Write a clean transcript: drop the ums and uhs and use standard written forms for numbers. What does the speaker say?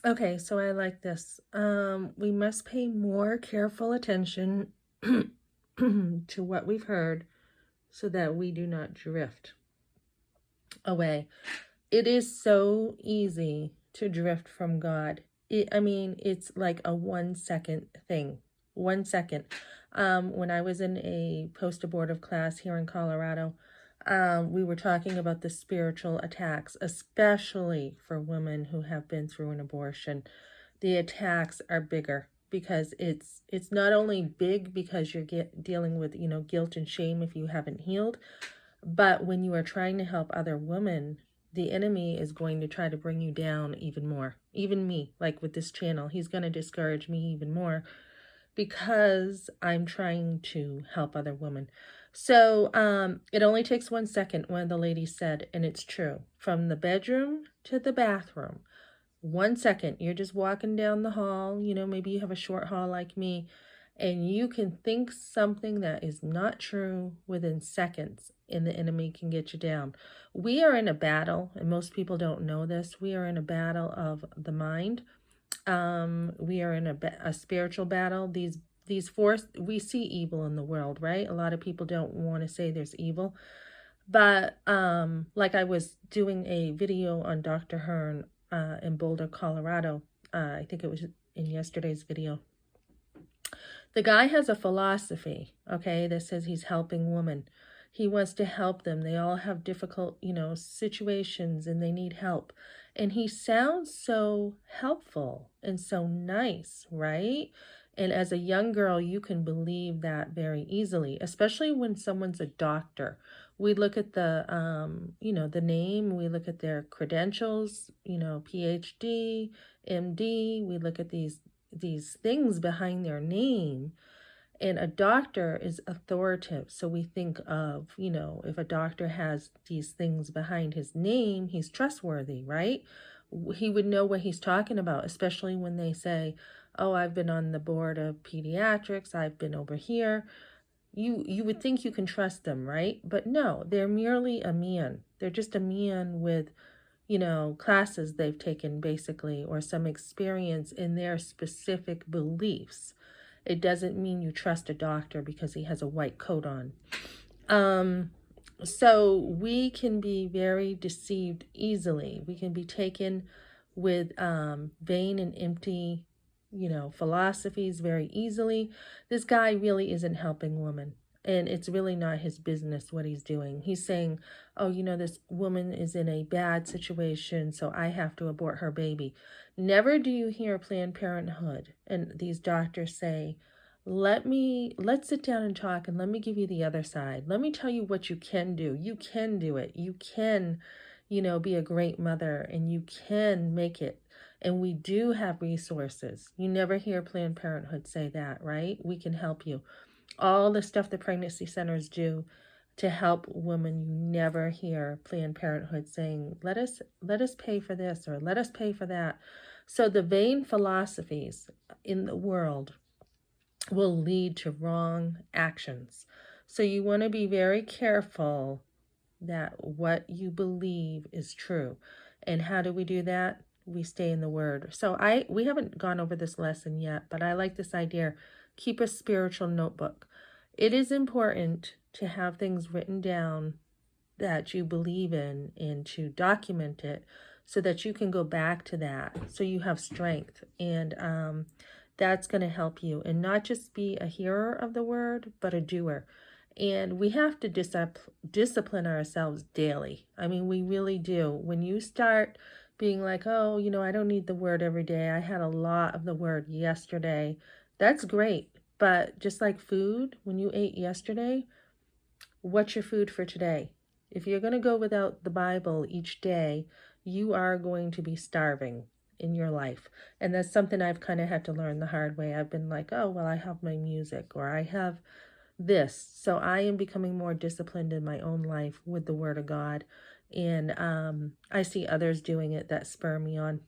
Okay, so I like this. We must pay more careful attention to what we've heard so that we do not drift away. It is so easy to drift from God. I mean, it's like a 1 second thing. 1 second. When I was in a post-abortive class here in Colorado, we were talking about the spiritual attacks, especially for women who have been through an abortion. The attacks are bigger because it's not only big because you're dealing with, guilt and shame if you haven't healed, but when you are trying to help other women, the enemy is going to try to bring you down even more. Even me, like with this channel, he's going to discourage me even more because I'm trying to help other women. So it only takes 1 second, one of the ladies said, and it's true. From the bedroom to the bathroom, 1 second, you're just walking down the hall, maybe you have a short hall like me, and you can think something that is not true within seconds, and the enemy can get you down. We are in a battle, and most people don't know this. We are in a battle of the mind. We are in a spiritual battle. These force, we see evil in the world, right? A lot of people don't want to say there's evil. But like I was doing a video on Dr. Hearn in Boulder, Colorado. I think it was in yesterday's video. The guy has a philosophy, okay, that says he's helping women. He wants to help them. They all have difficult, situations and they need help. And he sounds so helpful and so nice, right? And as a young girl, you can believe that very easily, especially when someone's a doctor. We look at the name, we look at their credentials, PhD, MD, we look at these things behind their name. And a doctor is authoritative. So we think of, if a doctor has these things behind his name, he's trustworthy, right? He would know what he's talking about, especially when they say, oh, I've been on the board of pediatrics, I've been over here. You would think you can trust them, right? But no, they're merely a man. They're just a man with, classes they've taken basically, or some experience in their specific beliefs. It doesn't mean you trust a doctor because he has a white coat on. So we can be very deceived easily. We can be taken with vain and empty, philosophies very easily. This guy really isn't helping women. And it's really not his business what he's doing. He's saying, oh, this woman is in a bad situation, so I have to abort her baby. Never do you hear Planned Parenthood and these doctors say, let's sit down and talk and let me give you the other side. Let me tell you what you can do. You can do it. You can, be a great mother and you can make it. And we do have resources. You never hear Planned Parenthood say that, right? We can help you. All the stuff the pregnancy centers do to help women, you never hear Planned Parenthood saying, let us pay for this or let us pay for that. So the vain philosophies in the world will lead to wrong actions. So you want to be very careful that what you believe is true. And how do we do that? We stay in the word. So we haven't gone over this lesson yet, but I like this idea. Keep a spiritual notebook. It is important to have things written down that you believe in and to document it so that you can go back to that, so you have strength. And that's going to help you, and not just be a hearer of the word, but a doer. And we have to discipline ourselves daily. I mean, we really do. When you start being like, oh, I don't need the word every day. I had a lot of the word yesterday. That's great. But just like food, when you ate yesterday, what's your food for today? If you're going to go without the Bible each day, you are going to be starving in your life. And that's something I've kind of had to learn the hard way. I've been like, oh, well, I have my music or I have this. So I am becoming more disciplined in my own life with the Word of God. And I see others doing it that spur me on.